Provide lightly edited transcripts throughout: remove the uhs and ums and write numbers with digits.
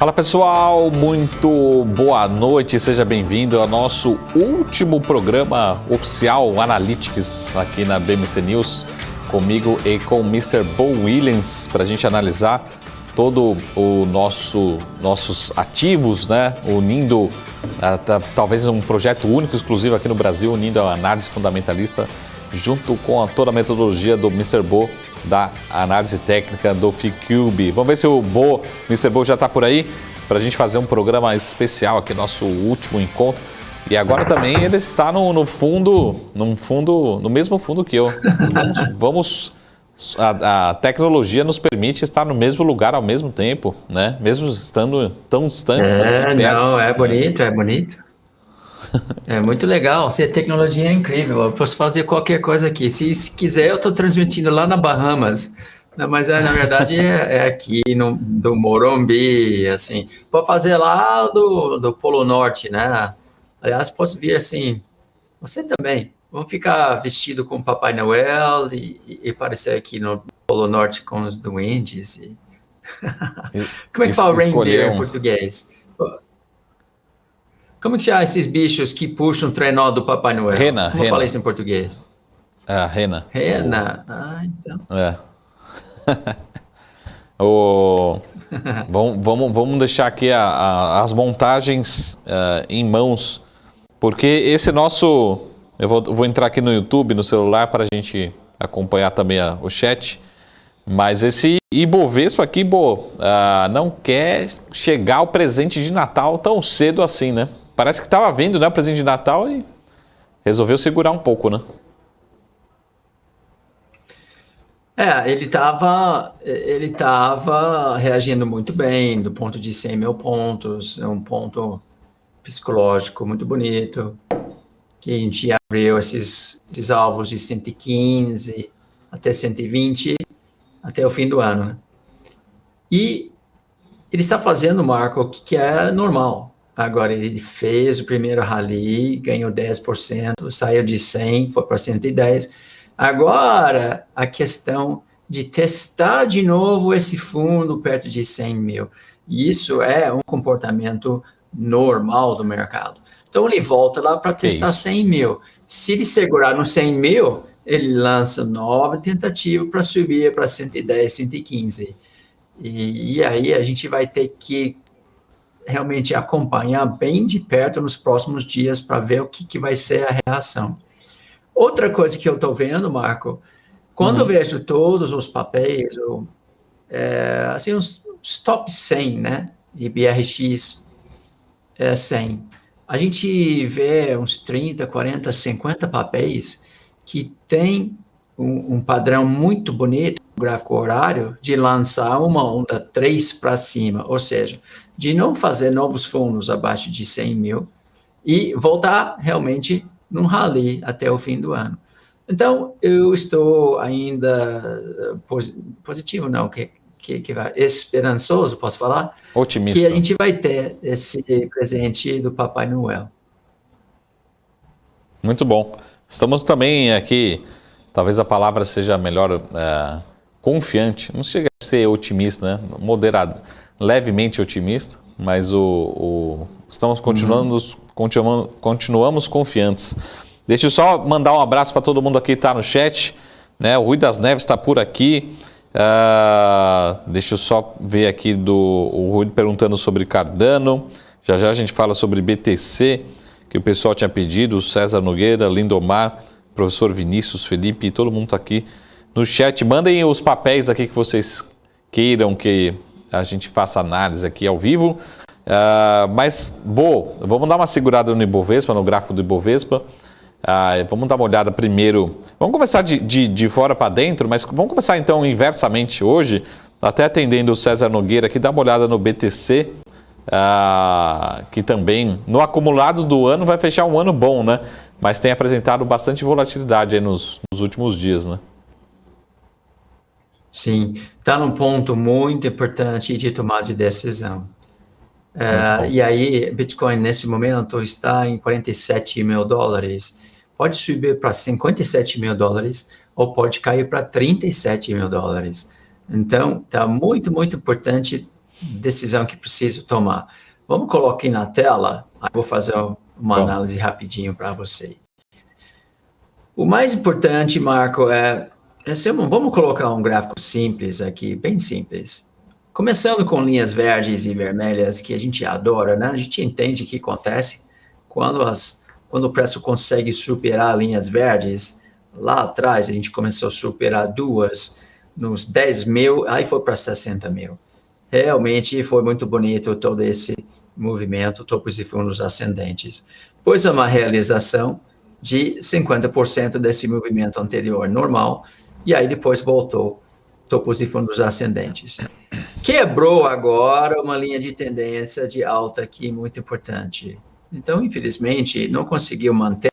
Fala pessoal, muito boa noite, seja bem-vindo ao nosso último programa oficial Analytics aqui na BMC News, comigo e com o Mr. Bo Williams, para a gente analisar todo o nossos ativos, né? Unindo talvez um projeto único, exclusivo aqui no Brasil, unindo a análise fundamentalista junto com toda a metodologia do Mr. Bo, da análise técnica do FICUBE. Vamos ver se o Mr. Bo já está por aí para a gente fazer um programa especial aqui, nosso último encontro. E agora também ele está no mesmo fundo que eu. A tecnologia nos permite estar no mesmo lugar ao mesmo tempo, né? Mesmo estando tão distantes. É bonito. É muito legal. A tecnologia é incrível. Eu posso fazer qualquer coisa aqui. Se quiser, eu estou transmitindo lá na Bahamas. Mas na verdade é aqui do Morumbi, assim. Pode fazer lá do Polo Norte, né? Aliás, posso vir assim. Você também. Vamos ficar vestido com Papai Noel e aparecer aqui no Polo Norte com os duendes. Como é que fala reindeer em português? Como que chama esses bichos que puxam o trenó do Papai Noel? Como eu falei isso em português? A rena. Rena? Então. Vamos deixar aqui as montagens em mãos, porque esse nosso... Eu vou entrar aqui no YouTube, no celular, para a gente acompanhar também o chat. Mas esse Ibovespa aqui, não quer chegar ao presente de Natal tão cedo assim, né? Parece que estava vindo, né, o presente de Natal e resolveu segurar um pouco, né? Ele estava reagindo muito bem do ponto de 100 mil pontos, é um ponto psicológico muito bonito, que a gente abriu esses alvos de 115 até 120 até o fim do ano, né? E ele está fazendo, Marco, o que é normal. Agora, ele fez o primeiro rally, ganhou 10%, saiu de 100, foi para 110. Agora, a questão de testar de novo esse fundo perto de 100 mil. Isso é um comportamento normal do mercado. Então, ele volta lá para testar 100 mil. Se ele segurar no 100 mil, ele lança nova tentativa para subir para 110, 115. E aí a gente vai ter que realmente acompanhar bem de perto nos próximos dias para ver o que vai ser a reação. Outra coisa que eu estou vendo, Marco, quando eu vejo todos os papéis, assim, os top 100, né, de BRX 100, a gente vê uns 30, 40, 50 papéis que tem um padrão muito bonito, no gráfico horário, de lançar uma onda 3 para cima, ou seja, de não fazer novos fundos abaixo de 100 mil e voltar realmente num rally até o fim do ano. Então, eu estou ainda positivo, não, que vai, esperançoso, posso falar? Otimista. Que a gente vai ter esse presente do Papai Noel. Muito bom. Estamos também aqui, talvez a palavra seja melhor, confiante. Não chega a ser otimista, né? Moderado, levemente otimista, mas estamos continuamos confiantes. Deixa eu só mandar um abraço para todo mundo aqui que está no chat, né? O Rui das Neves está por aqui. Deixa eu só ver aqui o Rui perguntando sobre Cardano. Já a gente fala sobre BTC, que o pessoal tinha pedido, o César Nogueira, Lindomar, professor Vinícius, Felipe, todo mundo está aqui no chat. Mandem os papéis aqui que vocês queiram que a gente faça análise aqui ao vivo. Mas, vamos dar uma segurada no Ibovespa, no gráfico do Ibovespa. Vamos dar uma olhada primeiro. Vamos começar de fora para dentro, mas vamos começar então inversamente hoje, até atendendo o César Nogueira aqui, dá uma olhada no BTC, que também no acumulado do ano vai fechar um ano bom, né? Mas tem apresentado bastante volatilidade aí nos últimos dias, né? Sim, está num ponto muito importante de tomada de decisão. E aí, Bitcoin nesse momento está em 47 mil dólares. Pode subir para 57 mil dólares ou pode cair para 37 mil dólares. Então, está muito, muito importante decisão que preciso tomar. Vamos colocar aqui na tela, aí vou fazer uma análise rapidinho para você. O mais importante, Marco, vamos colocar um gráfico simples aqui, bem simples. Começando com linhas verdes e vermelhas, que a gente adora, né? A gente entende o que acontece quando o preço consegue superar linhas verdes. Lá atrás, a gente começou a superar duas, nos 10 mil, aí foi para 60 mil. Realmente foi muito bonito todo esse movimento, topos e fundos ascendentes. Pois é uma realização de 50% desse movimento anterior normal, e aí depois voltou topos e fundos ascendentes. Quebrou agora uma linha de tendência de alta aqui muito importante. Então, infelizmente, não conseguiu manter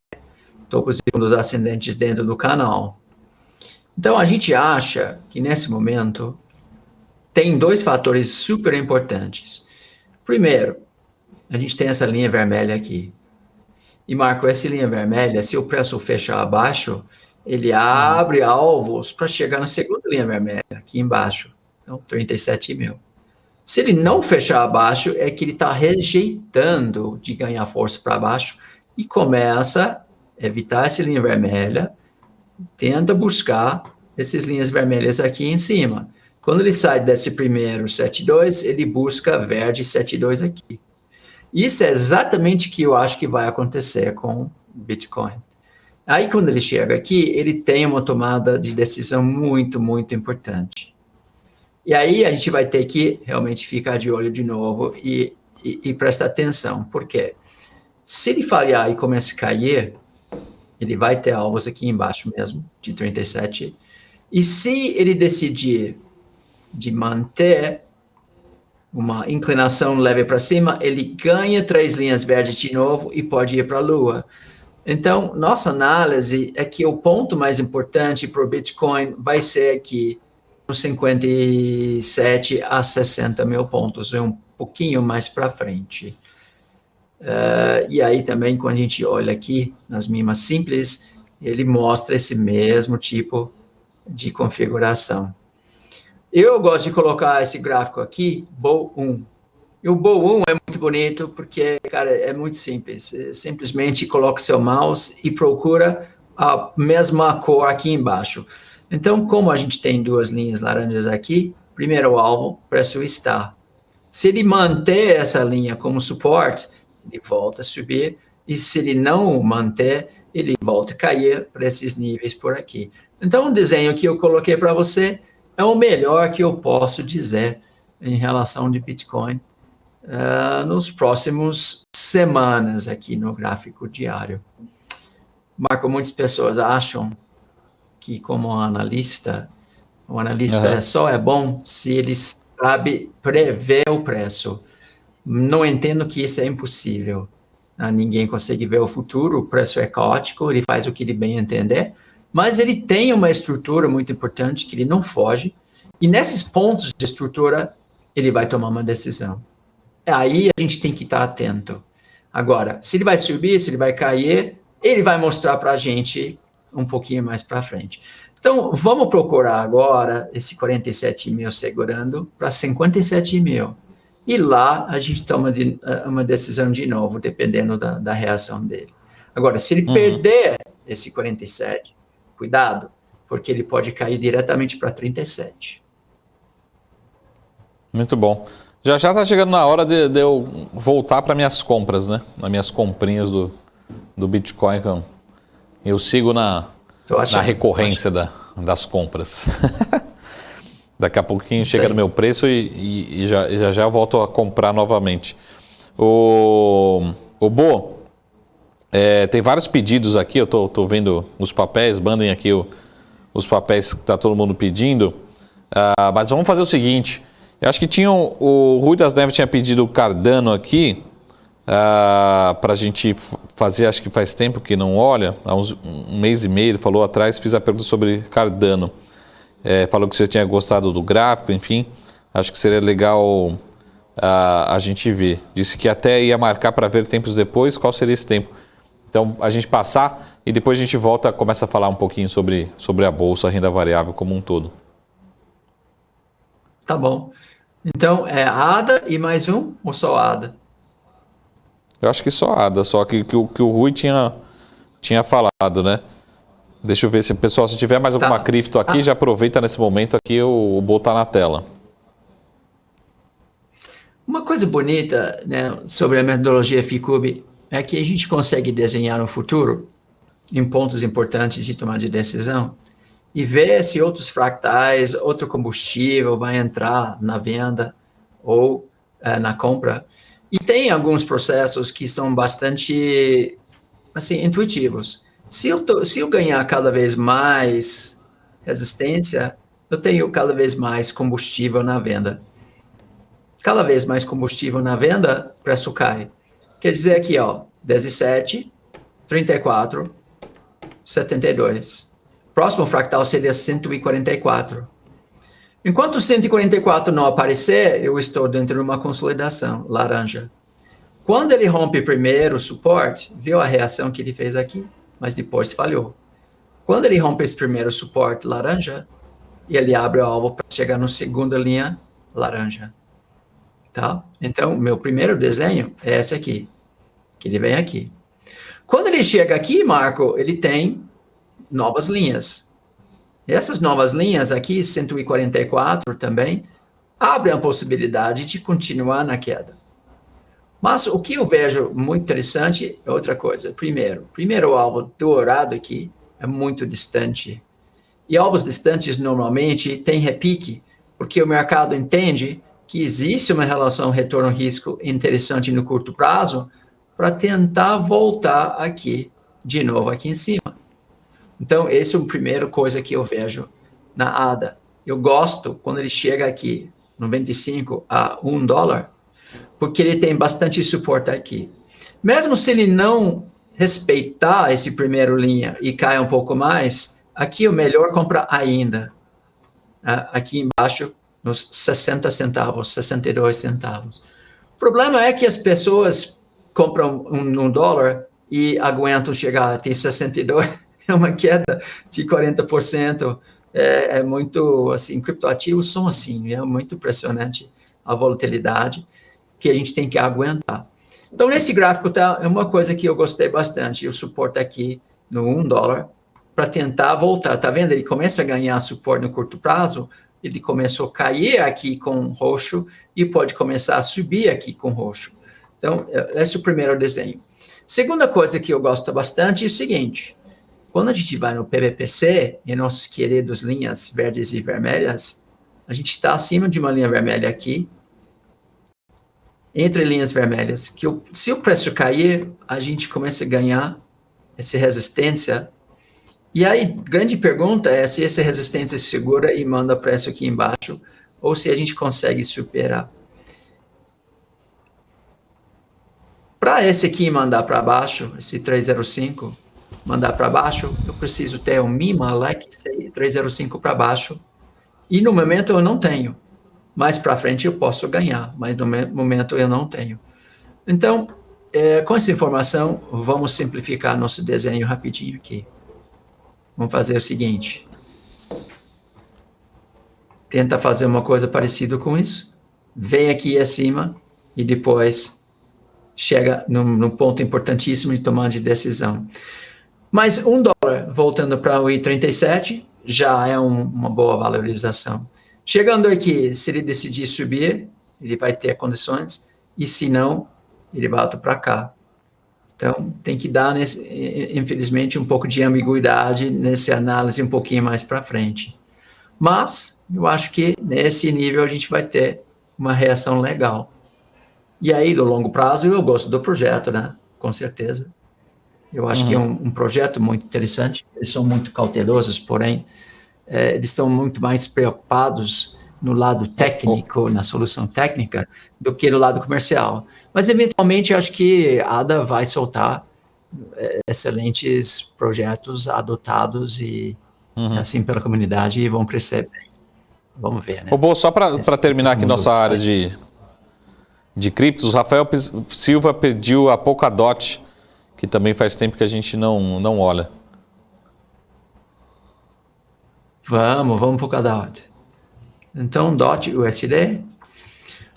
topos e fundos ascendentes dentro do canal. Então, a gente acha que nesse momento tem dois fatores super importantes. Primeiro, a gente tem essa linha vermelha aqui. E, Marco, essa linha vermelha, se o preço fechar abaixo, ele abre alvos para chegar na segunda linha vermelha, aqui embaixo. Então, 37 mil. Se ele não fechar abaixo, é que ele está rejeitando de ganhar força para baixo e começa a evitar essa linha vermelha, tenta buscar essas linhas vermelhas aqui em cima. Quando ele sai desse primeiro 7,2, ele busca verde 7,2 aqui. Isso é exatamente o que eu acho que vai acontecer com o Bitcoin. Aí, quando ele chega aqui, ele tem uma tomada de decisão muito, muito importante. E aí, a gente vai ter que realmente ficar de olho de novo e prestar atenção. Por quê? Se ele falhar e começar a cair, ele vai ter alvos aqui embaixo mesmo, de 37. E se ele decidir de manter uma inclinação leve para cima, ele ganha 3 linhas verdes de novo e pode ir para a Lua. Então, nossa análise é que o ponto mais importante para o Bitcoin vai ser aqui, nos 57 a 60 mil pontos, um pouquinho mais para frente. E aí também, quando a gente olha aqui nas mimas simples, ele mostra esse mesmo tipo de configuração. Eu gosto de colocar esse gráfico aqui, Bull 1. E o Bull 1 é muito bonito porque, cara, é muito simples. Simplesmente coloca o seu mouse e procura a mesma cor aqui embaixo. Então, como a gente tem duas linhas laranjas aqui, primeiro alvo, preço está. Se ele manter essa linha como suporte, ele volta a subir. E se ele não manter, ele volta a cair para esses níveis por aqui. Então, o desenho que eu coloquei para você é o melhor que eu posso dizer em relação de Bitcoin nos próximos semanas aqui no gráfico diário. Marco, muitas pessoas acham que como analista, o analista só é bom se ele sabe prever o preço. Não entendo que isso é impossível. Ninguém consegue ver o futuro, o preço é caótico, ele faz o que ele bem entender, mas ele tem uma estrutura muito importante que ele não foge, e nesses pontos de estrutura, ele vai tomar uma decisão. Aí a gente tem que estar atento. Agora, se ele vai subir, se ele vai cair, ele vai mostrar para a gente um pouquinho mais para frente. Então, vamos procurar agora esse 47 mil segurando para 57 mil. E lá a gente toma uma decisão de novo, dependendo da reação dele. Agora, se ele perder esse 47, cuidado, porque ele pode cair diretamente para 37. Muito bom. Já está chegando na hora de eu voltar para minhas compras, né? Nas minhas comprinhas do Bitcoin. Eu sigo na recorrência das compras. Daqui a pouquinho chega no meu preço e já eu volto a comprar novamente. O Bo, tem vários pedidos aqui, eu tô vendo os papéis, mandem aqui os papéis que está todo mundo pedindo. Mas vamos fazer o seguinte, eu acho que o Rui das Neves tinha pedido o Cardano aqui, para a gente fazer, acho que faz tempo que não olha, há um mês e meio, ele falou atrás, fiz a pergunta sobre Cardano. Falou que você tinha gostado do gráfico, enfim, acho que seria legal a gente ver. Disse que até ia marcar para ver tempos depois, qual seria esse tempo. Então, a gente passar e depois a gente começa a falar um pouquinho sobre a Bolsa, a renda variável como um todo. Tá bom. Então, é ADA e mais um ou só ADA? Eu acho que só ADA, só que o Rui tinha falado, né? Deixa eu ver se, pessoal, se tiver mais alguma Tá. cripto aqui, já aproveita nesse momento aqui o botar na tela. Uma coisa bonita, né, sobre a metodologia FICUB é que a gente consegue desenhar o futuro em pontos importantes de tomar de decisão e ver se outros fractais, outro combustível vai entrar na venda ou na compra. E tem alguns processos que são bastante assim, intuitivos. Se eu ganhar cada vez mais resistência, eu tenho cada vez mais combustível na venda. Cada vez mais combustível na venda, o preço cai. Quer dizer aqui, ó, 17, 34, 72. Próximo fractal seria 144. Enquanto o 144 não aparecer, eu estou dentro de uma consolidação, laranja. Quando ele rompe primeiro o suporte, viu a reação que ele fez aqui? Mas depois falhou. Quando ele rompe esse primeiro suporte laranja, ele abre o alvo para chegar na segunda linha laranja. Tá? Então, meu primeiro desenho é esse aqui, que ele vem aqui. Quando ele chega aqui, Marco, ele tem novas linhas. E essas novas linhas aqui, 144 também, abrem a possibilidade de continuar na queda. Mas o que eu vejo muito interessante é outra coisa. Primeiro alvo dourado aqui é muito distante. E alvos distantes normalmente têm repique, porque o mercado entende que existe uma relação retorno-risco interessante no curto prazo para tentar voltar aqui, de novo aqui em cima. Então, essa é a primeira coisa que eu vejo na ADA. Eu gosto quando ele chega aqui, no 25 a $1, porque ele tem bastante suporte aqui. Mesmo se ele não respeitar esse primeiro linha e cair um pouco mais, aqui é o melhor comprar ainda. Aqui embaixo, nos 60 centavos, 62 centavos. O problema é que as pessoas compram um dólar e aguentam chegar até 62, é uma queda de 40%. É muito, assim, criptoativos são assim, é muito impressionante a volatilidade que a gente tem que aguentar. Então, nesse gráfico, tá, é uma coisa que eu gostei bastante, o suporte aqui no $1, para tentar voltar. Tá vendo? Ele começa a ganhar suporte no curto prazo, ele começou a cair aqui com roxo e pode começar a subir aqui com roxo. Então, esse é o primeiro desenho. Segunda coisa que eu gosto bastante é o seguinte, quando a gente vai no PVPC, em nossos queridos linhas verdes e vermelhas, a gente está acima de uma linha vermelha aqui, entre linhas vermelhas, que se o preço cair, a gente começa a ganhar essa resistência. E aí, grande pergunta é se essa resistência segura e manda preço aqui embaixo, ou se a gente consegue superar. Para esse aqui mandar para baixo, esse 305, mandar para baixo, eu preciso ter um mínimo like 305 para baixo, e no momento eu não tenho. Mais para frente eu posso ganhar, mas no momento eu não tenho. Então, com essa informação, vamos simplificar nosso desenho rapidinho aqui. Vamos fazer o seguinte. Tenta fazer uma coisa parecida com isso. Vem aqui acima e depois chega num ponto importantíssimo de tomar de decisão. Mas $1, voltando para o I37, já é uma boa valorização. Chegando aqui, se ele decidir subir, ele vai ter condições, e se não, ele volta para cá. Então, tem que dar, infelizmente, um pouco de ambiguidade nessa análise um pouquinho mais para frente. Mas, eu acho que nesse nível a gente vai ter uma reação legal. E aí, no longo prazo, eu gosto do projeto, né? Com certeza. Eu acho que é um projeto muito interessante. Eles são muito cautelosos, porém, eles estão muito mais preocupados no lado técnico, na solução técnica, do que no lado comercial. Mas, eventualmente, acho que a ADA vai soltar excelentes projetos adotados e assim pela comunidade e vão crescer bem. Vamos ver, né? Bom, só para terminar aqui nossa área de criptos, Rafael Silva pediu a Polkadot, que também faz tempo que a gente não olha. Vamos Polkadot. Então, DOT USD,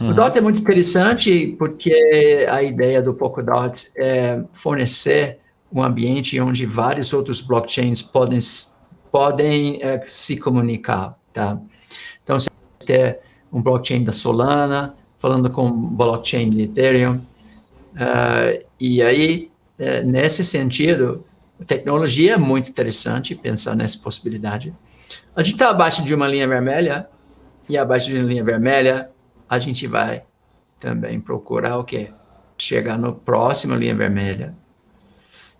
O DOT é muito interessante porque a ideia do Polkadot é fornecer um ambiente onde vários outros blockchains podem se comunicar, tá? Então, você pode ter um blockchain da Solana falando com um blockchain de Ethereum, e aí, nesse sentido, a tecnologia é muito interessante pensar nessa possibilidade. A gente está abaixo de uma linha vermelha, e abaixo de uma linha vermelha, a gente vai também procurar o quê? Chegar na próxima linha vermelha.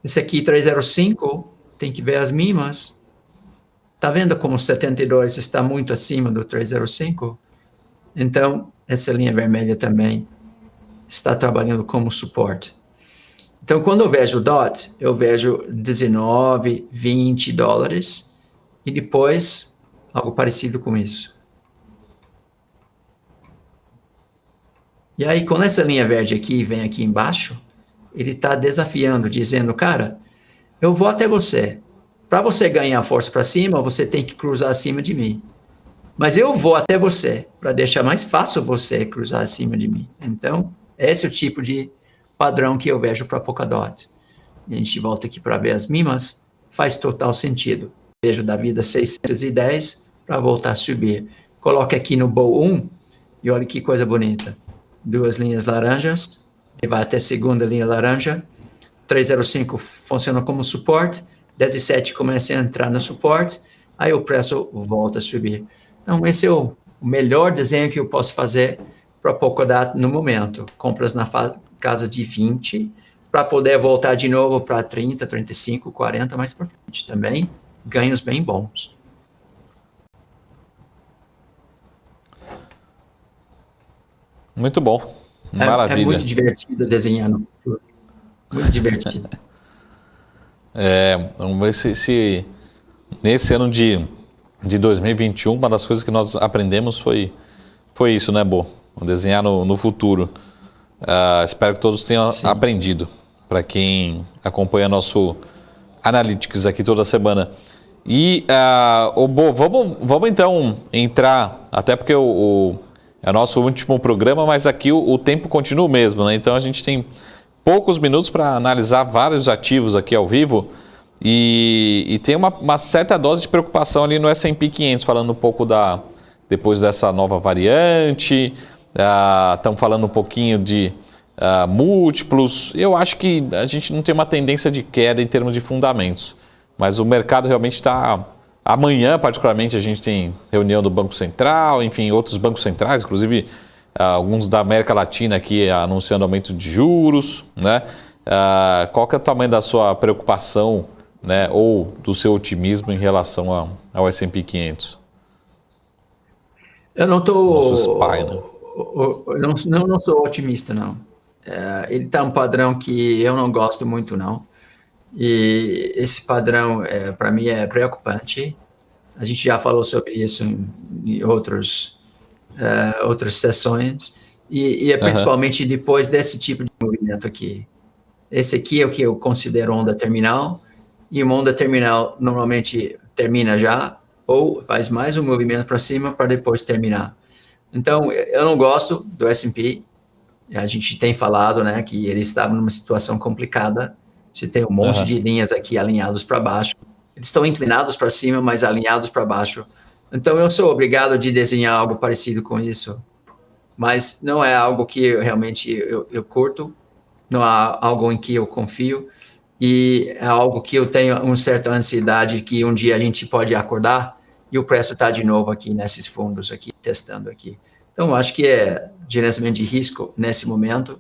Esse aqui, 305, tem que ver as mínimas. Está vendo como 72 está muito acima do 305? Então, essa linha vermelha também está trabalhando como suporte. Então, quando eu vejo o DOT, eu vejo 19, 20 dólares e depois algo parecido com isso. E aí, quando essa linha verde aqui vem aqui embaixo, ele está desafiando, dizendo, cara, eu vou até você. Para você ganhar força para cima, você tem que cruzar acima de mim. Mas eu vou até você, para deixar mais fácil você cruzar acima de mim. Então, esse é o tipo de padrão que eu vejo para Polkadot. A gente volta aqui para ver as mínimas, faz total sentido. Vejo da vida 610 para voltar a subir. Coloque aqui no Bow 1 e olha que coisa bonita. Duas linhas laranjas, e vai até a segunda linha laranja. 305 funciona como suporte, 17 começa a entrar no suporte, aí o preço volta a subir. Então, esse é o melhor desenho que eu posso fazer para Polkadot no momento. Compras na casa de 20, para poder voltar de novo para 30, 35, 40 mais para frente. Também ganhos bem bons. Muito bom. Maravilha. É muito divertido desenhar no futuro. Muito divertido. Vamos ver se nesse ano de 2021, uma das coisas que nós aprendemos foi isso, né, Bo? Desenhar no futuro. Espero que todos tenham aprendido, para quem acompanha nosso Analytics aqui toda semana. E, Bo, vamos então entrar, até porque é o nosso último programa, mas aqui o tempo continua o mesmo, né? Então a gente tem poucos minutos para analisar vários ativos aqui ao vivo e tem uma certa dose de preocupação ali no S&P 500, falando um pouco depois dessa nova variante, estamos falando um pouquinho de múltiplos. Eu acho que a gente não tem uma tendência de queda em termos de fundamentos, mas o mercado realmente está... Amanhã, particularmente, a gente tem reunião do Banco Central, enfim, outros bancos centrais, inclusive alguns da América Latina aqui anunciando aumento de juros, né? Qual que é o tamanho da sua preocupação, né, ou do seu otimismo em relação ao S&P 500? Eu não estou... Nosso SPY, né? Eu não sou otimista, não. Ele está um padrão que eu não gosto muito, não. E esse padrão, para mim, é preocupante. A gente já falou sobre isso em outras sessões. E é principalmente depois desse tipo de movimento aqui. Esse aqui é o que eu considero onda terminal. E uma onda terminal normalmente termina já, ou faz mais um movimento para cima para depois terminar. Então, eu não gosto do S&P. A gente tem falado, né, que ele estava numa situação complicada. Você tem um monte de linhas aqui alinhados para baixo. Eles estão inclinados para cima, mas alinhados para baixo. Então, eu sou obrigado a desenhar algo parecido com isso. Mas não é algo que realmente eu curto. Não é algo em que eu confio. E é algo que eu tenho uma certa ansiedade que um dia a gente pode acordar e o preço está de novo aqui nesses fundos aqui, testando aqui. Então, eu acho que é gerenciamento de risco nesse momento.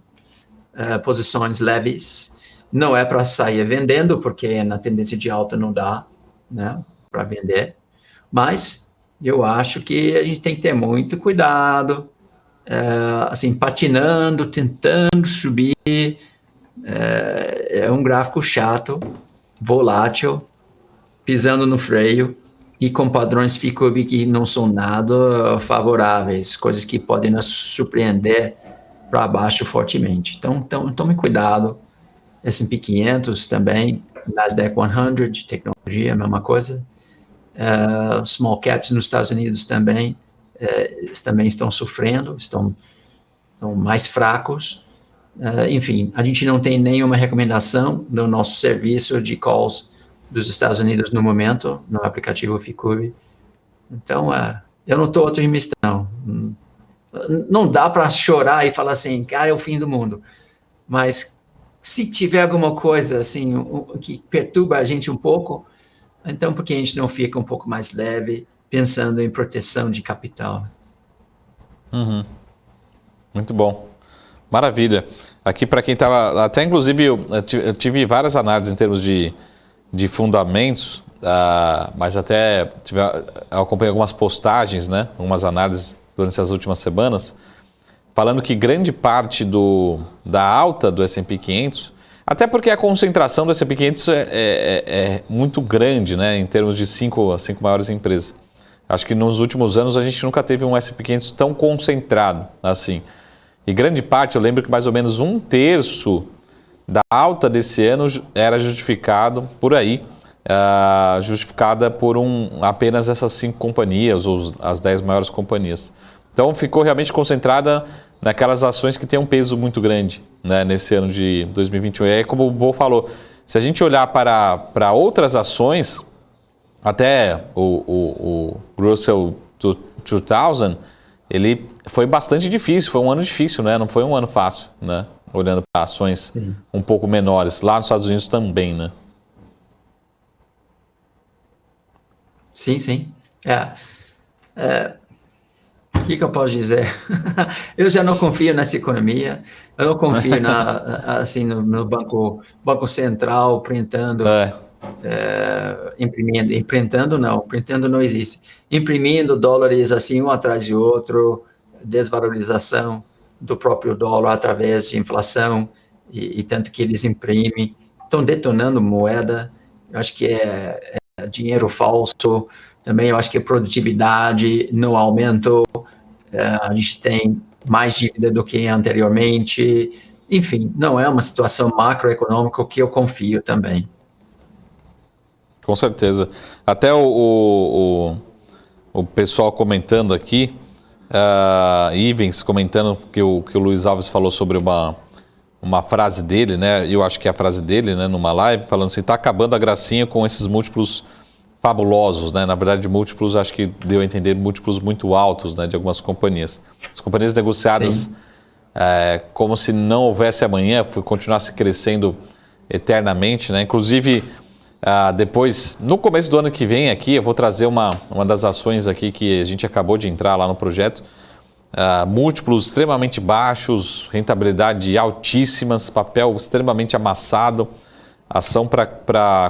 Posições leves. Não é para sair vendendo, porque na tendência de alta não dá, né, para vender. Mas eu acho que a gente tem que ter muito cuidado, assim, patinando, tentando subir. É um gráfico chato, volátil, pisando no freio e com padrões FICOB que não são nada favoráveis, coisas que podem nos surpreender para baixo fortemente. Então, tome cuidado. S&P 500 também, Nasdaq 100, tecnologia, a mesma coisa. Small caps nos Estados Unidos também, eles também estão sofrendo, estão estão mais fracos. Enfim, a gente não tem nenhuma recomendação no nosso serviço de calls dos Estados Unidos no momento, no aplicativo Ficuri. Então, eu não estou otimista, não. Não dá para chorar e falar assim, cara, é o fim do mundo. Mas se tiver alguma coisa assim que perturba a gente um pouco, então por que a gente não fica um pouco mais leve, pensando em proteção de capital? Uhum. Muito bom. Maravilha. Aqui para quem estava... Até inclusive eu tive várias análises em termos de fundamentos, mas até eu acompanhei algumas postagens, né? Algumas análises durante as últimas semanas, falando que grande parte da alta do S&P 500, até porque a concentração do S&P 500 é muito grande, né? Em termos de as cinco maiores empresas. Acho que nos últimos anos a gente nunca teve um S&P 500 tão concentrado assim. E grande parte, eu lembro que mais ou menos 1/3 da alta desse ano era justificado por aí, justificada por apenas essas 5 companhias, ou as 10 maiores companhias. Então ficou realmente concentrada naquelas ações que têm um peso muito grande, né, nesse ano de 2021. E aí, como o Bo falou, se a gente olhar para outras ações, até o Russell 2000, ele foi bastante difícil, foi um ano difícil, né? Não foi um ano fácil, né? Olhando para ações um pouco menores, lá nos Estados Unidos também, né? Sim, sim. O que eu posso dizer? Eu já não confio nessa economia, eu não confio assim, no Banco Central printando, imprimindo, printando não existe, imprimindo dólares assim um atrás de outro, desvalorização do próprio dólar através de inflação, e tanto que eles imprimem, estão detonando moeda. Eu acho que é dinheiro falso, também eu acho que a produtividade não aumentou, a gente tem mais dívida do que anteriormente, enfim, não é uma situação macroeconômica que eu confio também. Com certeza. Até o pessoal comentando aqui, Ivens comentando que o Luiz Alves falou sobre uma frase dele, né? Eu acho que é a frase dele, né? Numa live, falando assim, está acabando a gracinha com esses múltiplos fabulosos, né? Na verdade, múltiplos, acho que deu a entender múltiplos muito altos, né? De algumas companhias. As companhias negociadas como se não houvesse amanhã, continuasse crescendo eternamente, né? Inclusive, depois, no começo do ano que vem aqui, eu vou trazer uma das ações aqui que a gente acabou de entrar lá no projeto. Múltiplos extremamente baixos, rentabilidade altíssimas, papel extremamente amassado, ação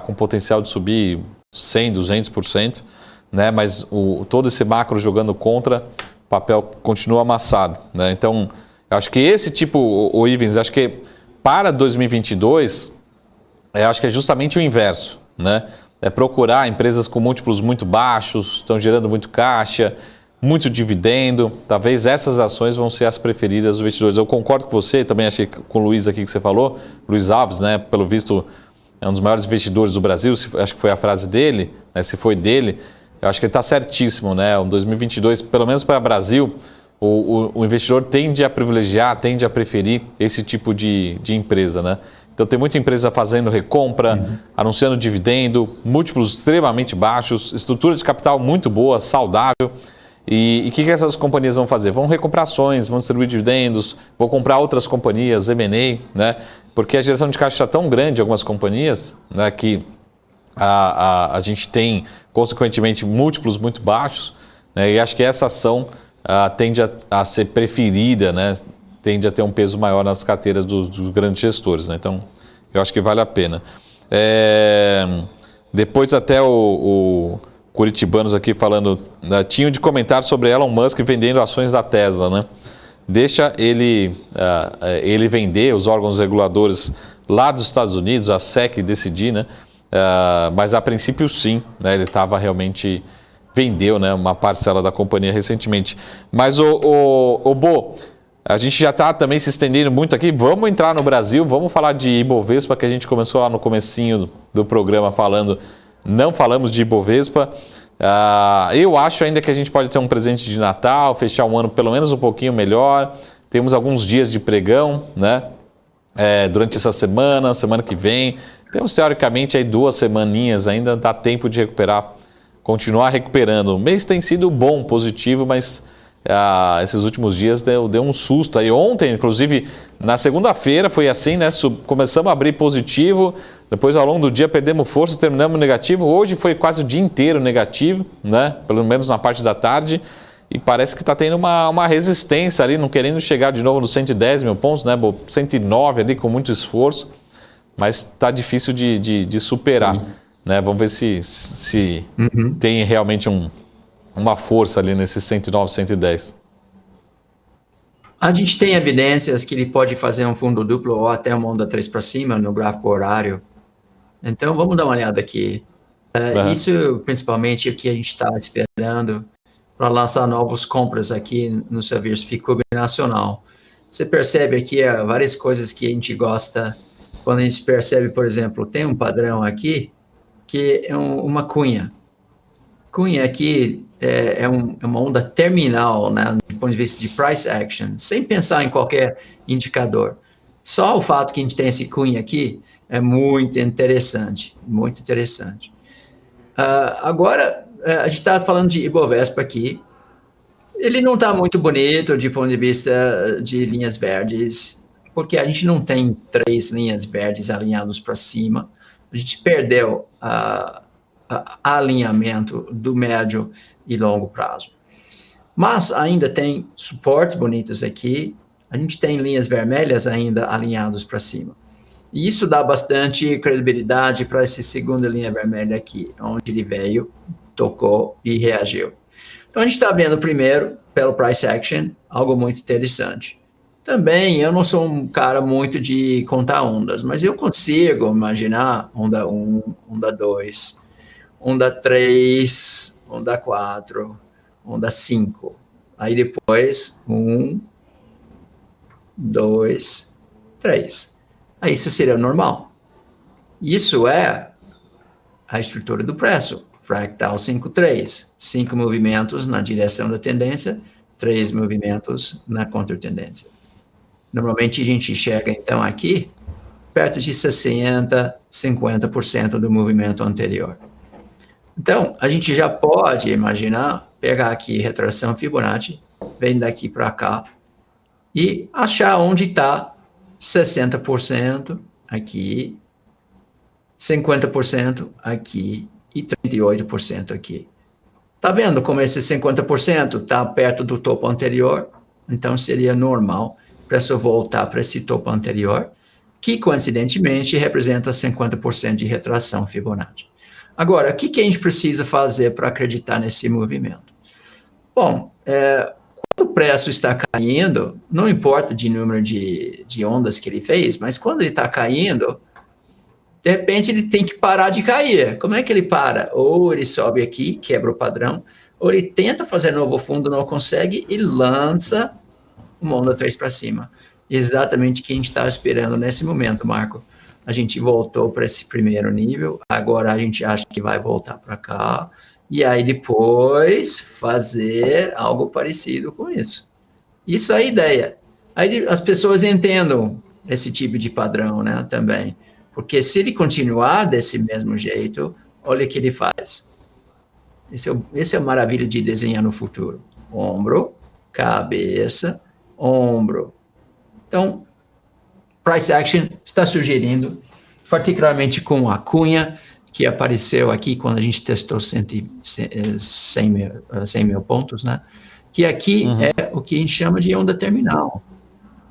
com potencial de subir 100%, 200%, né? Mas todo esse macro jogando contra, o papel continua amassado, né? Então, eu acho que esse tipo, o Ivens, acho que para 2022, eu acho que é justamente o inverso, né? É procurar empresas com múltiplos muito baixos, estão gerando muito caixa, muito dividendo. Talvez essas ações vão ser as preferidas dos investidores. Eu concordo com você, também achei com o Luiz aqui que você falou, Luiz Alves, né? Pelo visto, é um dos maiores investidores do Brasil, acho que foi a frase dele, né? Se foi dele, eu acho que ele está certíssimo, né? Em 2022, pelo menos para o Brasil, o investidor tende a privilegiar, tende a preferir esse tipo de empresa, né? Então tem muita empresa fazendo recompra, anunciando dividendo, múltiplos extremamente baixos, estrutura de capital muito boa, saudável. E o que essas companhias vão fazer? Vão recomprar ações, vão distribuir dividendos, vão comprar outras companhias, M&A, né? Porque a geração de caixa está tão grande em algumas companhias, né, que a gente tem, consequentemente, múltiplos muito baixos, né? E acho que essa ação tende a ser preferida, né? Tende a ter um peso maior nas carteiras dos grandes gestores, né? Então, eu acho que vale a pena. Depois até o Curitibanos aqui falando, tinham de comentar sobre Elon Musk vendendo ações da Tesla, né? Deixa ele vender, os órgãos reguladores lá dos Estados Unidos, a SEC decidir, né? Mas a princípio sim, né? Ele estava realmente... vendeu, né, uma parcela da companhia recentemente. Mas o Bo, a gente já está também se estendendo muito aqui. Vamos entrar no Brasil, vamos falar de Ibovespa, que a gente começou lá no comecinho do programa falando, não falamos de Ibovespa. Eu acho ainda que a gente pode ter um presente de Natal, fechar um ano pelo menos um pouquinho melhor, temos alguns dias de pregão, né? Durante essa semana que vem. Temos teoricamente aí 2 semaninhas, ainda dá tempo de recuperar, continuar recuperando. O mês tem sido bom, positivo, mas esses últimos dias deu um susto aí. Ontem, inclusive, na segunda-feira foi assim, né? Começamos a abrir positivo, depois ao longo do dia perdemos força, terminamos negativo. Hoje foi quase o dia inteiro negativo, né? Pelo menos na parte da tarde. E parece que está tendo uma resistência ali, não querendo chegar de novo nos 110 mil pontos, né? 109 ali com muito esforço, mas está difícil de superar, né? Vamos ver se tem realmente uma força ali nesses 109, 110. A gente tem evidências que ele pode fazer um fundo duplo ou até uma onda 3 para cima no gráfico horário. Então, vamos dar uma olhada aqui. Isso, principalmente, é o que a gente está esperando para lançar novas compras aqui no serviço FICUB nacional. Você percebe aqui várias coisas que a gente gosta. Quando a gente percebe, por exemplo, tem um padrão aqui, que é uma cunha. Cunha aqui é uma onda terminal, né, do ponto de vista de price action, sem pensar em qualquer indicador. Só o fato que a gente tem esse cunha aqui é muito interessante, muito interessante. Agora, a gente está falando de Ibovespa aqui. Ele não está muito bonito de ponto de vista de linhas verdes, porque a gente não tem 3 linhas verdes alinhadas para cima. A gente perdeu alinhamento do médio e longo prazo. Mas ainda tem suportes bonitos aqui. A gente tem linhas vermelhas ainda alinhadas para cima. E isso dá bastante credibilidade para essa segunda linha vermelha aqui, onde ele veio, tocou e reagiu. Então, a gente está vendo primeiro, pelo price action, algo muito interessante. Também, eu não sou um cara muito de contar ondas, mas eu consigo imaginar onda 1, onda 2, onda 3, onda 4, onda 5. Aí depois, 1, 2, 3. Aí isso seria normal. Isso é a estrutura do preço. Fractal 5-3. 5 movimentos na direção da tendência, 3 movimentos na contratendência. Normalmente a gente chega então aqui perto de 60%, 50% do movimento anterior. Então, a gente já pode imaginar, pegar aqui retração Fibonacci, vem daqui para cá e achar onde está 60% aqui, 50% aqui e 38% aqui. Tá vendo como esse 50% está perto do topo anterior? Então, seria normal o preço voltar para esse topo anterior, que, coincidentemente, representa 50% de retração Fibonacci. Agora, o que a gente precisa fazer para acreditar nesse movimento? Bom, quando o preço está caindo, não importa de número de ondas que ele fez, mas quando ele está caindo, de repente ele tem que parar de cair. Como é que ele para? Ou ele sobe aqui, quebra o padrão, ou ele tenta fazer novo fundo, não consegue e lança uma onda 3 para cima. Exatamente o que a gente está esperando nesse momento, Marco. A gente voltou para esse primeiro nível, agora a gente acha que vai voltar para cá, e aí depois fazer algo parecido com isso. Isso é a ideia. Aí as pessoas entendam esse tipo de padrão, né, também. Porque se ele continuar desse mesmo jeito, olha o que ele faz. Esse é a maravilha de desenhar no futuro. Ombro, cabeça, ombro. Então, price action está sugerindo, particularmente com a cunha, que apareceu aqui quando a gente testou 100 mil pontos, né? Que aqui é o que a gente chama de onda terminal.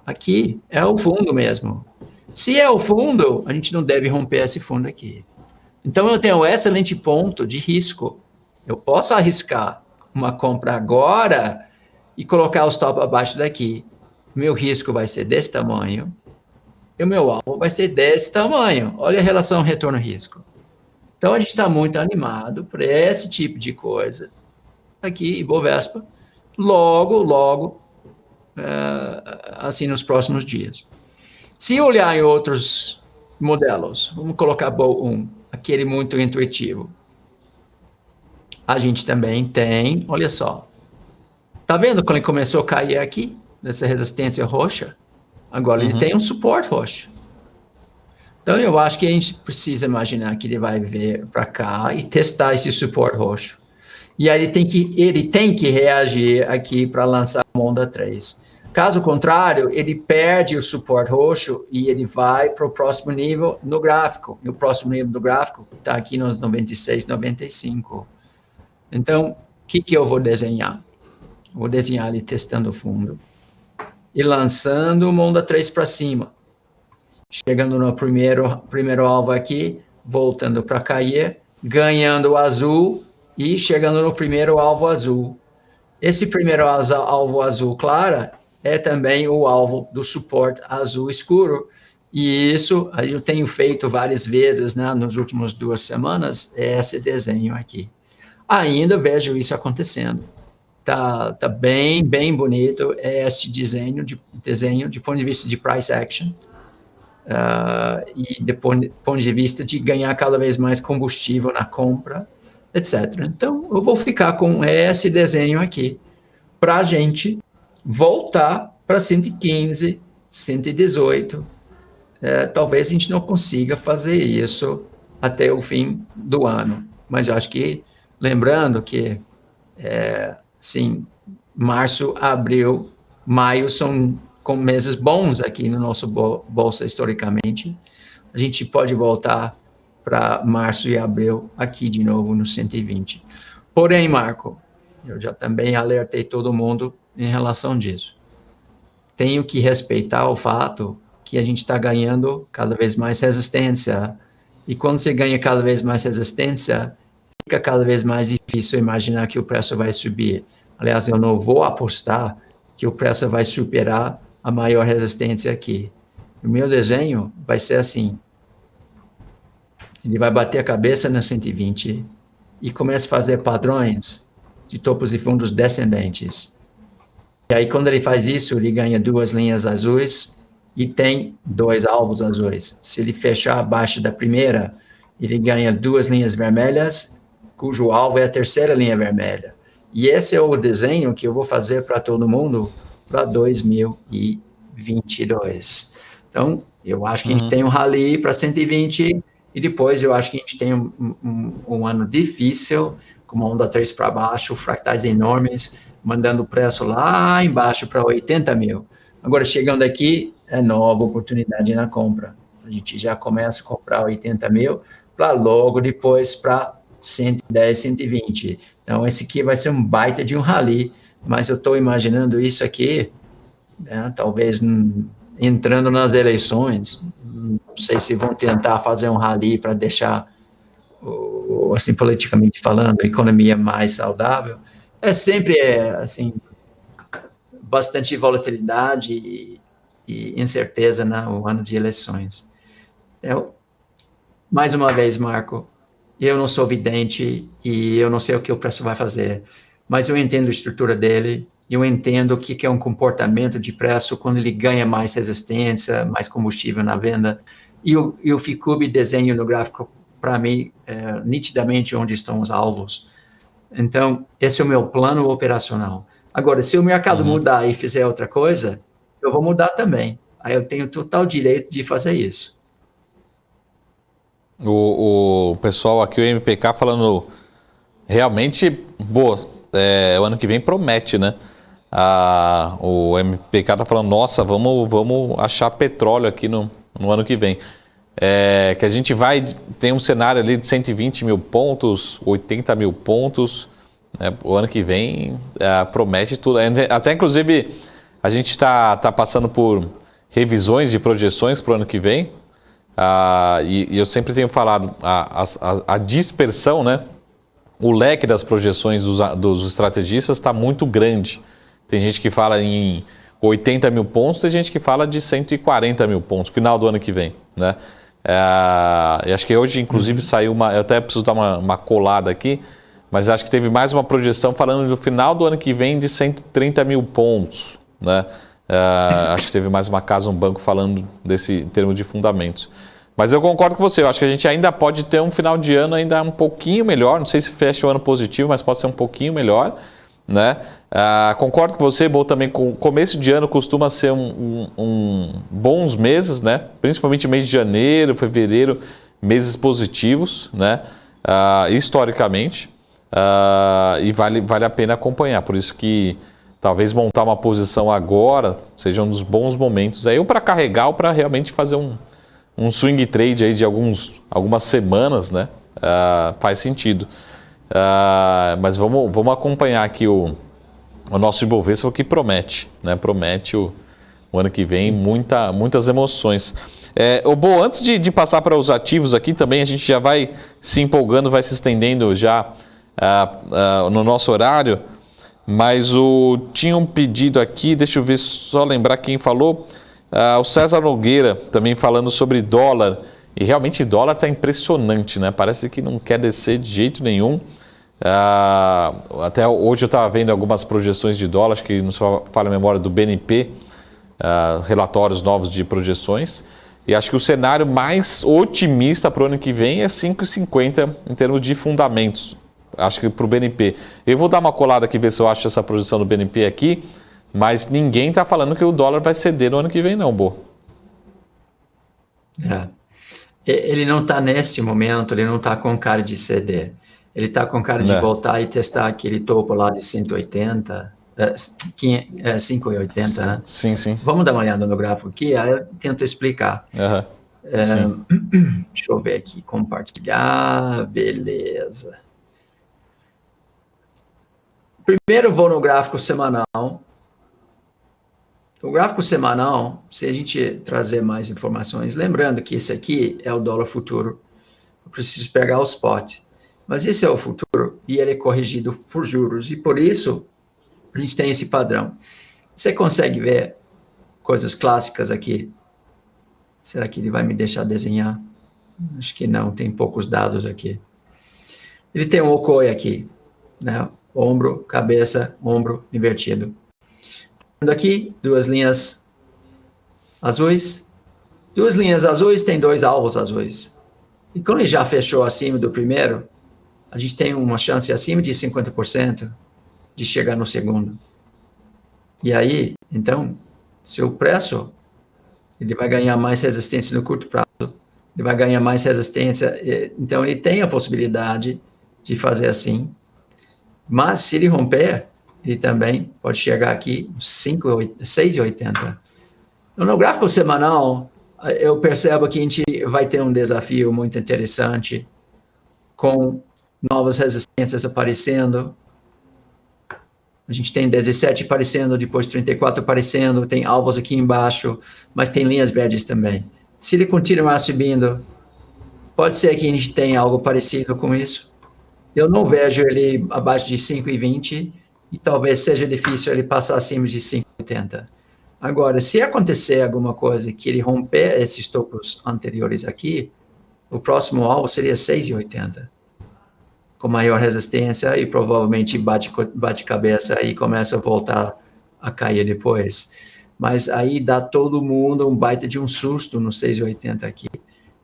Aqui é o fundo mesmo. Se é o fundo, a gente não deve romper esse fundo aqui. Então, eu tenho um excelente ponto de risco. Eu posso arriscar uma compra agora e colocar o stop abaixo daqui. Meu risco vai ser desse tamanho e o meu alvo vai ser desse tamanho. Olha a relação retorno-risco. Então, a gente está muito animado por esse tipo de coisa. Aqui, Ibovespa, logo, assim, nos próximos dias. Se olhar em outros modelos, vamos colocar BOE 1, aquele muito intuitivo. A gente também tem, olha só, tá vendo quando ele começou a cair aqui? dessa resistência roxa, agora ele tem um suporte roxo. Então, eu acho que a gente precisa imaginar que ele vai vir para cá e testar esse suporte roxo. E aí ele tem que reagir aqui para lançar a onda 3. Caso contrário, ele perde o suporte roxo e ele vai para o próximo nível no gráfico. E o próximo nível do gráfico está aqui nos 96, 95. Então, o que eu vou desenhar? Vou desenhar ele testando o fundo e lançando uma onda 3 para cima. Chegando no primeiro alvo aqui, voltando para cair, ganhando o azul e chegando no primeiro alvo azul. Esse primeiro alvo azul clara é também o alvo do suporte azul escuro. E isso eu tenho feito várias vezes, né, nas últimas 2 semanas, esse desenho aqui. Ainda vejo isso acontecendo. Tá bem bonito este desenho de ponto de vista de price action. E do ponto de vista de ganhar cada vez mais combustível na compra, etc. Então, eu vou ficar com esse desenho aqui, para a gente voltar para 115, 118. Talvez a gente não consiga fazer isso até o fim do ano, mas eu acho que, lembrando que, sim, março, abril, maio são com meses bons aqui no nosso bolsa historicamente, a gente pode voltar para março e abril aqui de novo no 120. Porém, Marco, eu já também alertei todo mundo em relação disso. Tenho que respeitar o fato que a gente está ganhando cada vez mais resistência. E quando você ganha cada vez mais resistência, fica cada vez mais difícil imaginar que o preço vai subir. Aliás, eu não vou apostar que o preço vai superar a maior resistência aqui. O meu desenho vai ser assim. Ele vai bater a cabeça na 120 e começa a fazer padrões de topos e fundos descendentes. E aí, quando ele faz isso, ele ganha 2 linhas azuis e tem 2 alvos azuis. Se ele fechar abaixo da primeira, ele ganha 2 linhas vermelhas, cujo alvo é a terceira linha vermelha. E esse é o desenho que eu vou fazer para todo mundo para 2022. Então, eu acho que a gente tem um rally para 120 e depois eu acho que a gente tem um ano difícil, com uma onda 3 para baixo, fractais enormes, mandando o preço lá embaixo para 80 mil. Agora, chegando aqui, é nova oportunidade na compra. A gente já começa a comprar 80 mil, para logo depois para 110, 120. Então, esse aqui vai ser um baita de um rally, mas eu estou imaginando isso aqui, né, talvez entrando nas eleições, não sei se vão tentar fazer um rally para deixar, assim, politicamente falando, a economia mais saudável. É sempre, assim, bastante volatilidade e incerteza no ano de eleições. Mais uma vez, Marco, eu não sou vidente e eu não sei o que o preço vai fazer, mas eu entendo a estrutura dele, eu entendo o que é um comportamento de preço quando ele ganha mais resistência, mais combustível na venda, e o Ficube desenha no gráfico, para mim, nitidamente onde estão os alvos. Então, esse é o meu plano operacional. Agora, se o mercado mudar e fizer outra coisa, eu vou mudar também. Aí eu tenho total direito de fazer isso. O pessoal aqui, o MPK, falando realmente, boa, o ano que vem promete, né? O MPK tá falando, nossa, vamos achar petróleo aqui no ano que vem. Que a gente tem um cenário ali de 120 mil pontos, 80 mil pontos, né? O ano que vem promete tudo. Até inclusive a gente está passando por revisões de projeções para o ano que vem, e eu sempre tenho falado, a dispersão, né? O leque das projeções dos estrategistas está muito grande. Tem gente que fala em 80 mil pontos, tem gente que fala de 140 mil pontos, final do ano que vem, né? E acho que hoje, inclusive, saiu eu até preciso dar uma colada aqui, mas acho que teve mais uma projeção falando do final do ano que vem de 130 mil pontos, né? Acho que teve mais uma casa, um banco falando desse termo de fundamentos. Mas eu concordo com você, eu acho que a gente ainda pode ter um final de ano ainda um pouquinho melhor, não sei se fecha o ano positivo, mas pode ser um pouquinho melhor, né? Concordo com você, Bo, também com o começo de ano costuma ser bons meses, né? Principalmente mês de janeiro, fevereiro, meses positivos, né? Historicamente. E vale a pena acompanhar. Por isso que talvez montar uma posição agora seja um dos bons momentos aí, ou para carregar ou para realmente fazer um swing trade aí de algumas semanas, né? Faz sentido. Mas vamos acompanhar aqui o nosso Ibovespa, que promete, né? Promete o ano que vem muitas emoções. Bo, antes de passar para os ativos aqui também, a gente já vai se empolgando, vai se estendendo já no nosso horário, mas tinha um pedido aqui, deixa eu ver, só lembrar quem falou, o César Nogueira também falando sobre dólar, e realmente dólar está impressionante, né? Parece que não quer descer de jeito nenhum. Até hoje eu estava vendo algumas projeções de dólar, acho que não só fala a memória do BNP, relatórios novos de projeções, e acho que o cenário mais otimista para o ano que vem é 5,50 em termos de fundamentos, acho que para o BNP. Eu vou dar uma colada aqui, ver se eu acho essa projeção do BNP aqui, mas ninguém está falando que o dólar vai ceder no ano que vem não, Bo. Ele não está neste momento, ele não está com cara de ceder. Ele está com cara de voltar e testar aquele topo lá de 180, 5,80, né? Sim. Vamos dar uma olhada no gráfico aqui, aí eu tento explicar. Deixa eu ver aqui, compartilhar, beleza. Primeiro vou no gráfico semanal. O gráfico semanal, se a gente trazer mais informações, lembrando que esse aqui é o dólar futuro, eu preciso pegar o spot. Mas esse é o futuro e ele é corrigido por juros. E por isso, a gente tem esse padrão. Você consegue ver coisas clássicas aqui? Será que ele vai me deixar desenhar? Acho que não, tem poucos dados aqui. Ele tem um Okoi aqui, né? Ombro, cabeça, ombro invertido. Aqui, duas linhas azuis. Duas linhas azuis tem dois alvos azuis. E quando ele já fechou acima do primeiro, a gente tem uma chance acima de 50% de chegar no segundo. E aí, então, se eu preço, ele vai ganhar mais resistência no curto prazo, ele vai ganhar mais resistência, então ele tem a possibilidade de fazer assim. Mas se ele romper, ele também pode chegar aqui 6,80. Então, no gráfico semanal, eu percebo que a gente vai ter um desafio muito interessante com novas resistências aparecendo. A gente tem 17 aparecendo, depois 34 aparecendo, tem alvos aqui embaixo, mas tem linhas verdes também. Se ele continuar subindo, pode ser que a gente tenha algo parecido com isso. Eu não vejo ele abaixo de 5,20 e talvez seja difícil ele passar acima de 5,80. Agora, se acontecer alguma coisa que ele romper esses topos anteriores aqui, o próximo alvo seria 6,80. Com maior resistência e provavelmente bate cabeça e começa a voltar a cair depois. Mas aí dá todo mundo um baita de um susto no 6,80 aqui,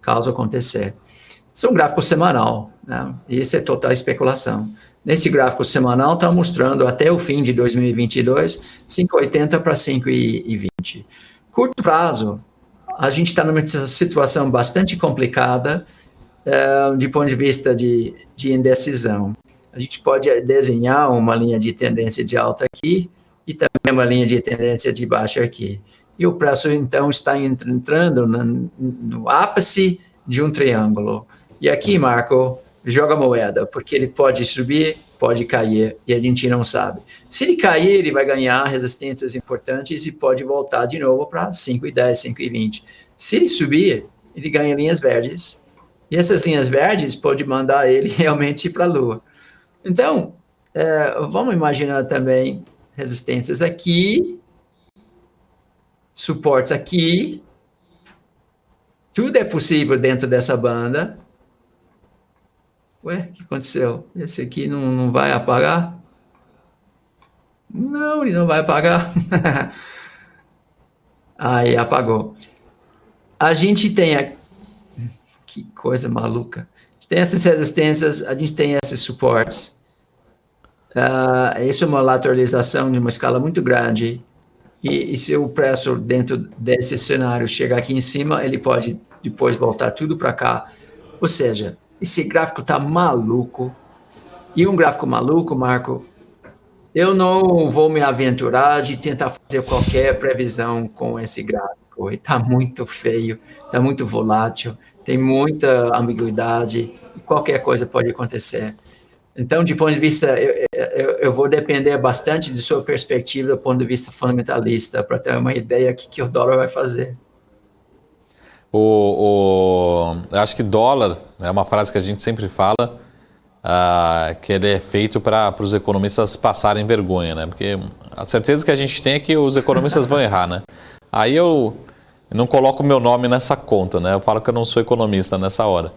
caso acontecer. Isso é um gráfico semanal, né? Isso é total especulação. Nesse gráfico semanal está mostrando até o fim de 2022, 5,80 para 5,20. Curto prazo, a gente está numa situação bastante complicada, de ponto de vista de indecisão. A gente pode desenhar uma linha de tendência de alta aqui e também uma linha de tendência de baixa aqui. E o preço, então, está entrando no ápice de um triângulo. E aqui, Marco, joga moeda, porque ele pode subir, pode cair, e a gente não sabe. Se ele cair, ele vai ganhar resistências importantes e pode voltar de novo para 5,10, 5,20. Se ele subir, ele ganha linhas verdes. E essas linhas verdes podem mandar ele realmente para a Lua. Então, vamos imaginar também resistências aqui, suportes aqui. Tudo é possível dentro dessa banda. Ué, o que aconteceu? Esse aqui não vai apagar? Não, ele não vai apagar. Aí, apagou. A gente tem... Que coisa maluca. A gente tem essas resistências, a gente tem esses suportes. Isso é uma lateralização de uma escala muito grande, e se o preço dentro desse cenário chegar aqui em cima, ele pode depois voltar tudo para cá. Ou seja, esse gráfico está maluco. E um gráfico maluco, Marco, eu não vou me aventurar de tentar fazer qualquer previsão com esse gráfico. Está muito feio, está muito volátil, tem muita ambiguidade, e qualquer coisa pode acontecer. Então, de ponto de vista, eu vou depender bastante de sua perspectiva do ponto de vista fundamentalista, para ter uma ideia do que o dólar vai fazer. Eu acho que dólar é uma frase que a gente sempre fala, que ele é feito para os economistas passarem vergonha, né? Porque a certeza que a gente tem é que os economistas vão errar, né? Aí eu não coloco meu nome nessa conta, né? Eu falo que eu não sou economista nessa hora.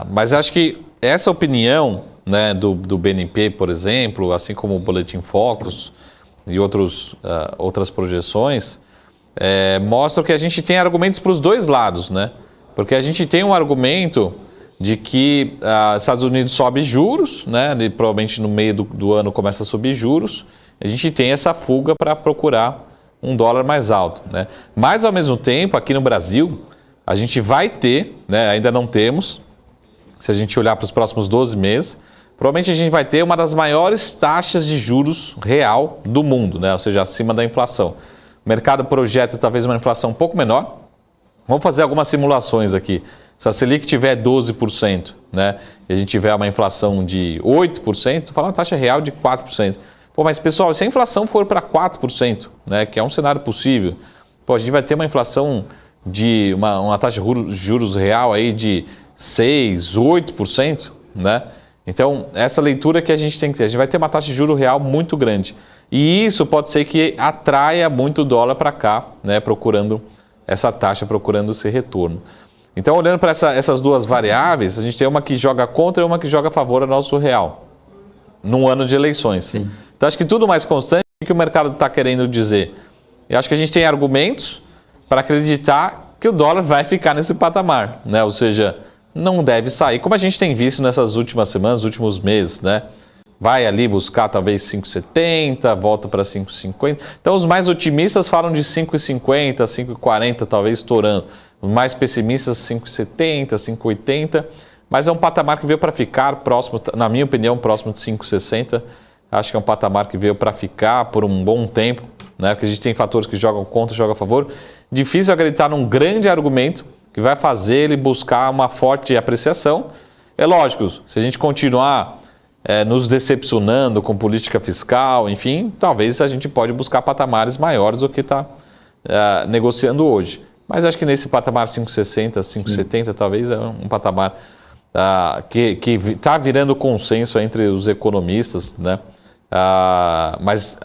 Mas acho que essa opinião, né, do BNP, por exemplo, assim como o Boletim Focus e outras projeções, mostram que a gente tem argumentos para os dois lados, né? Porque a gente tem um argumento de que Estados Unidos sobe juros, né? Ele provavelmente no meio do ano começa a subir juros. A gente tem essa fuga para procurar um dólar mais alto, né? Mas ao mesmo tempo, aqui no Brasil, a gente vai ter, né? Ainda não temos, se a gente olhar para os próximos 12 meses, provavelmente a gente vai ter uma das maiores taxas de juros real do mundo, né? Ou seja, acima da inflação. O mercado projeta talvez uma inflação um pouco menor. Vamos fazer algumas simulações aqui. Se a Selic tiver 12%, né, e a gente tiver uma inflação de 8%, estou falando uma taxa real de 4%. Pô, mas pessoal, se a inflação for para 4%, né, que é um cenário possível, pô, a gente vai ter uma inflação de uma taxa de juros real aí de 6%, 8%, né? Então, essa leitura que a gente tem que ter. A gente vai ter uma taxa de juros real muito grande. E isso pode ser que atraia muito o dólar para cá, né, procurando essa taxa, procurando esse retorno. Então, olhando para essas duas variáveis, a gente tem uma que joga contra e uma que joga a favor do nosso real, num ano de eleições. Sim. Então, acho que tudo mais constante, o que o mercado está querendo dizer? Eu acho que a gente tem argumentos para acreditar que o dólar vai ficar nesse patamar, né? Ou seja, não deve sair, como a gente tem visto nessas últimas semanas, últimos meses, né? Vai ali buscar talvez 5,70, volta para 5,50. Então, os mais otimistas falam de 5,50, 5,40, talvez estourando. Os mais pessimistas, 5,70, 5,80. Mas é um patamar que veio para ficar próximo, na minha opinião, próximo de 5,60. Acho que é um patamar que veio para ficar por um bom tempo, né? Porque a gente tem fatores que jogam contra, jogam a favor. Difícil acreditar num grande argumento que vai fazer ele buscar uma forte apreciação. É lógico, se a gente continuar nos decepcionando com política fiscal, enfim, talvez a gente pode buscar patamares maiores do que está negociando hoje. Mas acho que nesse patamar 5,60, 5,70 talvez é um patamar que está virando consenso entre os economistas, né? Mas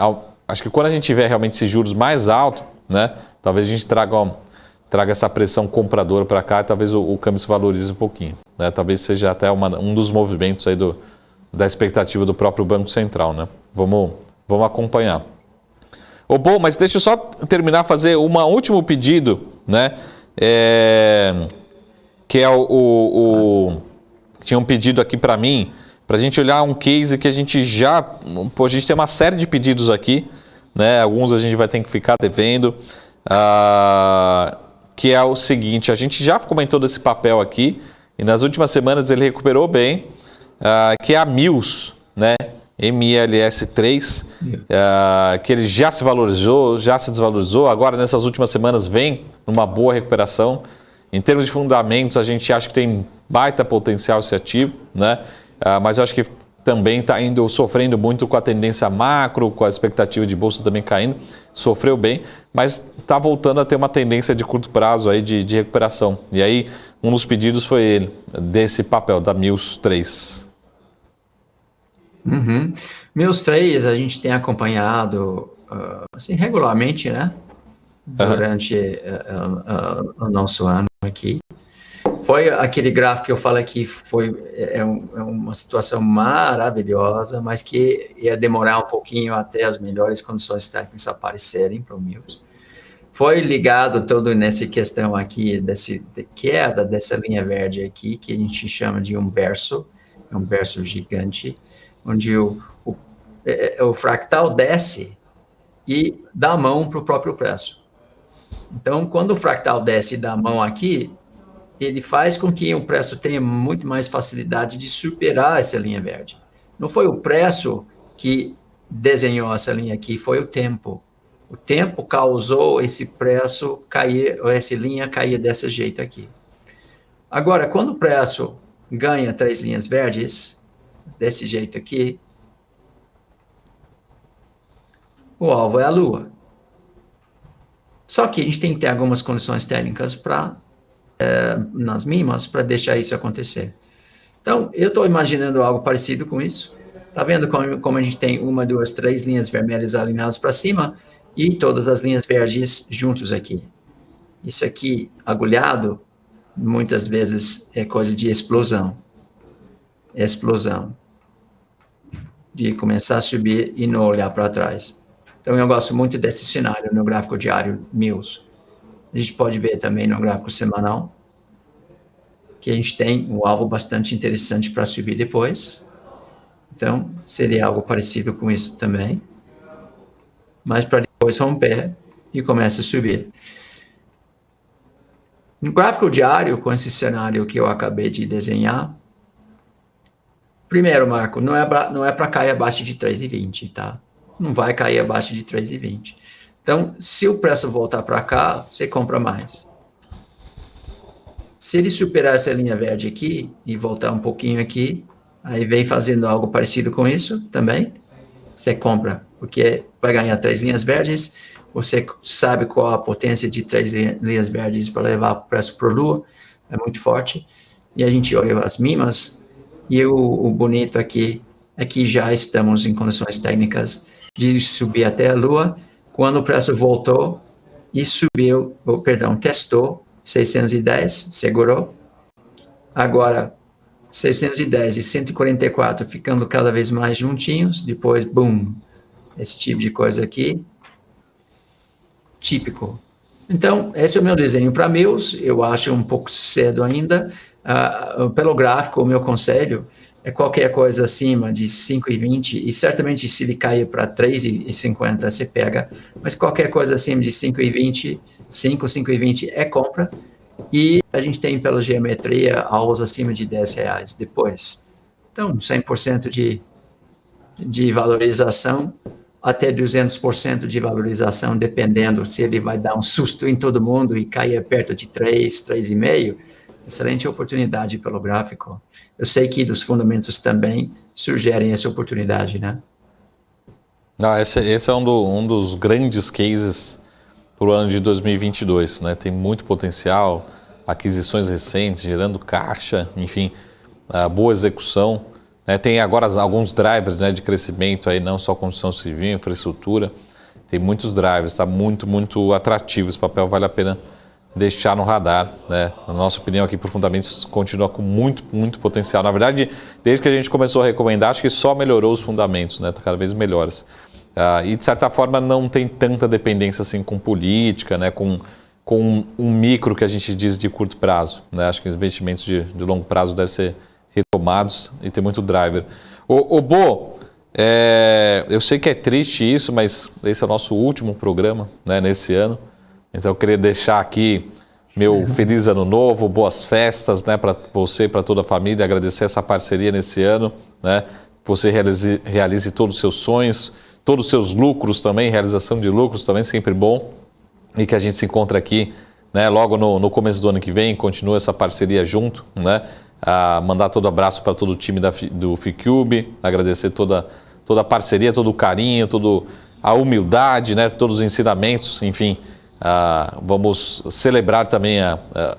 acho que quando a gente tiver realmente esses juros mais altos, né, talvez a gente traga essa pressão compradora para cá e talvez o câmbio se valorize um pouquinho, né? Talvez seja até um dos movimentos aí da expectativa do próprio Banco Central, né? Vamos acompanhar. Bom, mas deixa eu só terminar, fazer um último pedido, né? Que é tinha um pedido aqui para mim, para a gente olhar um case que a gente a gente tem uma série de pedidos aqui, né? Alguns a gente vai ter que ficar devendo, que é o seguinte, a gente já comentou desse papel aqui, e nas últimas semanas ele recuperou bem, que é a Mills, né? MILS3, que ele já se valorizou, já se desvalorizou, agora nessas últimas semanas vem numa boa recuperação. Em termos de fundamentos, a gente acha que tem baita potencial esse ativo, né? Mas eu acho que também está sofrendo muito com a tendência macro, com a expectativa de bolsa também caindo, sofreu bem, mas está voltando a ter uma tendência de curto prazo aí de recuperação. E aí, um dos pedidos foi desse papel, da Mills 3. Uhum. Mills 3 a gente tem acompanhado assim, regularmente, né? Durante o nosso ano aqui. Foi aquele gráfico que eu falei que é uma situação maravilhosa, mas que ia demorar um pouquinho até as melhores condições técnicas aparecerem para o Mills. Foi ligado todo nessa questão aqui de queda dessa linha verde aqui, que a gente chama de um berço gigante, onde o fractal desce e dá a mão para o próprio preço. Então, quando o fractal desce e dá a mão aqui, ele faz com que o preço tenha muito mais facilidade de superar essa linha verde. Não foi o preço que desenhou essa linha aqui, foi o tempo. O tempo causou esse preço cair, ou essa linha cair desse jeito aqui. Agora, quando o preço ganha 3 linhas verdes, desse jeito aqui, o alvo é a Lua. Só que a gente tem que ter algumas condições técnicas nas mínimas para deixar isso acontecer. Então, eu estou imaginando algo parecido com isso. Está vendo como a gente tem 1, 2, 3 linhas vermelhas alinhadas para cima e todas as linhas verdes juntos aqui. Isso aqui, agulhado, muitas vezes é coisa de explosão. Explosão. De começar a subir e não olhar para trás. Então, eu gosto muito desse cenário no gráfico diário Mills. A gente pode ver também no gráfico semanal que a gente tem um alvo bastante interessante para subir depois. Então, seria algo parecido com isso também. Mas para depois romper e começa a subir. No gráfico diário, com esse cenário que eu acabei de desenhar, primeiro, Marco, não é para cair abaixo de 3,20, tá? Não vai cair abaixo de 3,20. Então, se o preço voltar para cá, você compra mais. Se ele superar essa linha verde aqui e voltar um pouquinho aqui, aí vem fazendo algo parecido com isso também, você compra, porque vai ganhar 3 linhas verdes, você sabe qual a potência de 3 linhas verdes para levar o preço para a Lua, é muito forte, e a gente olha as mínimas, e o bonito aqui é que já estamos em condições técnicas de subir até a Lua, quando o preço voltou e subiu, testou 610, segurou. Agora, 610 e 144 ficando cada vez mais juntinhos, depois, boom, esse tipo de coisa aqui, típico. Então, esse é o meu desenho para Mills, eu acho um pouco cedo ainda. Pelo gráfico, o meu conselho é qualquer coisa acima de 5,20, e certamente se ele cair para 3,50 você pega, mas qualquer coisa acima de 5,20, 5,20 é compra, e a gente tem pela geometria alvos acima de R$10 depois. Então, 100% de valorização, até 200% de valorização, dependendo se ele vai dar um susto em todo mundo e cair perto de 3, 3,5, excelente oportunidade pelo gráfico. Eu sei que dos fundamentos também sugerem essa oportunidade, né? Esse é um dos grandes cases para o ano de 2022, né? Tem muito potencial, aquisições recentes, gerando caixa, enfim, boa execução. Né? Tem agora alguns drivers, né, de crescimento, aí, não só construção civil, infraestrutura. Tem muitos drivers, está muito, muito atrativo. Esse papel vale a pena deixar no radar, né? Na nossa opinião aqui, por fundamentos, continua com muito, muito potencial. Na verdade, desde que a gente começou a recomendar, acho que só melhorou os fundamentos, né? Tá cada vez melhores. E de certa forma não tem tanta dependência assim com política, né? Com um micro que a gente diz de curto prazo, né? Acho que os investimentos de longo prazo devem ser retomados e ter muito driver. Bo, eu sei que é triste isso, mas esse é o nosso último programa, né, nesse ano. Então eu queria deixar aqui meu feliz ano novo, boas festas, né, para você e para toda a família, agradecer essa parceria nesse ano, né, que você realize todos os seus sonhos, todos os seus lucros também, realização de lucros também, sempre bom, e que a gente se encontre aqui, né, logo no começo do ano que vem, continua essa parceria junto, né, mandar todo abraço para todo o time do FICUBE, agradecer toda a parceria, todo o carinho, toda a humildade, né, todos os ensinamentos, enfim. Vamos celebrar também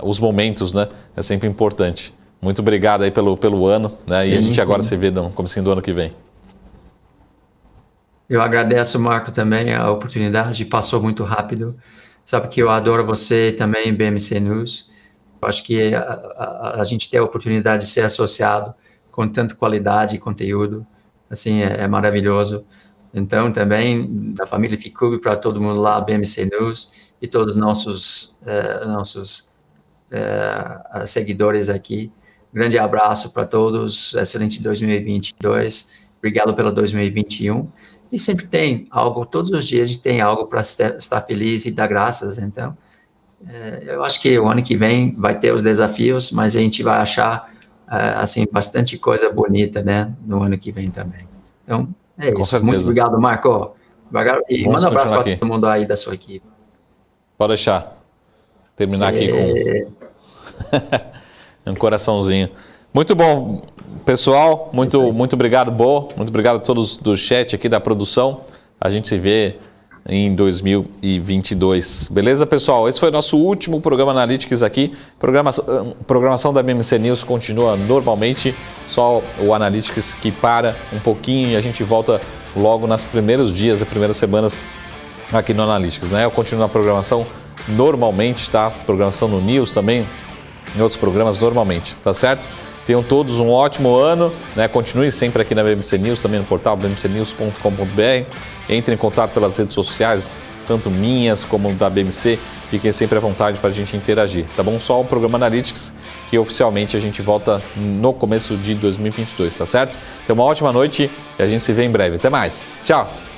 os momentos, né? É sempre importante. Muito obrigado aí pelo ano, né? Sim, e a gente agora se vê no comecinho do ano que vem. Eu agradeço, Marco, também a oportunidade, passou muito rápido. Sabe que eu adoro você também, BMC News. Eu acho que a gente ter a oportunidade de ser associado com tanta qualidade e conteúdo, assim, é maravilhoso. Então, também, da família FICUBE, para todo mundo lá, BMC News, e todos os nossos seguidores aqui. Grande abraço para todos, excelente 2022, Obrigado pelo 2021. E sempre tem algo, todos os dias a gente tem algo para estar feliz e dar graças. Então, eu acho que o ano que vem vai ter os desafios, mas a gente vai achar, assim, bastante coisa bonita, né, no ano que vem também. Então, é Com isso. certeza. Muito obrigado, Marco. E Vamos manda um abraço continuar para aqui. todo mundo aí da sua equipe. Pode deixar. Terminar aqui com um coraçãozinho. Muito bom, pessoal. Muito obrigado, Bo. Muito obrigado a todos do chat aqui da produção. A gente se vê em 2022. Beleza, pessoal? Esse foi o nosso último programa Analytics aqui. Programação da BMC News continua normalmente, só o Analytics que para um pouquinho e a gente volta logo nos primeiros dias e primeiras semanas aqui no Analytics, né? Eu continuo na programação normalmente, tá? Programação no News também, em outros programas normalmente, tá certo? Tenham todos um ótimo ano, né? Continue sempre aqui na BMC News, também no portal bmcnews.com.br. Entre em contato pelas redes sociais, tanto minhas como da BMC. Fiquem sempre à vontade para a gente interagir, tá bom? Só o programa Analytics, que oficialmente a gente volta no começo de 2022, tá certo? Então, uma ótima noite e a gente se vê em breve. Até mais. Tchau!